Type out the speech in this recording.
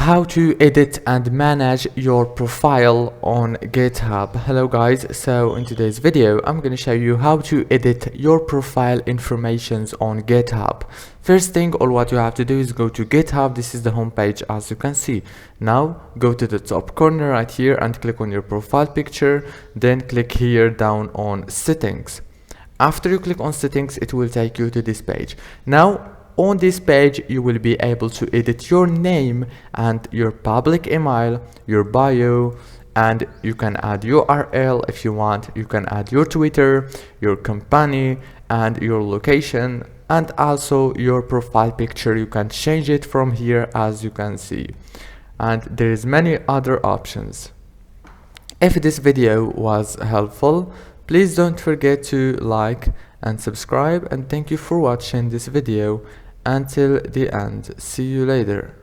how to edit and manage your profile on GitHub. Hello guys, so in today's video I'm going to show you how to edit your profile informations on GitHub. First thing, all what you have to do is go to GitHub. This is the home page, as you can see. Now go to the top corner right here and click on your profile picture, then click here down on settings. After you click on settings, it will take you to this page. Now on this page you will be able to edit your name and your public email, your bio, and you can add URL if you want. You can add your Twitter, your company, and your location, and also your profile picture. You can change it from here, as you can see, and there is many other options. If this video was helpful, please don't forget to like and subscribe, and thank you for watching this video until the end. See you later.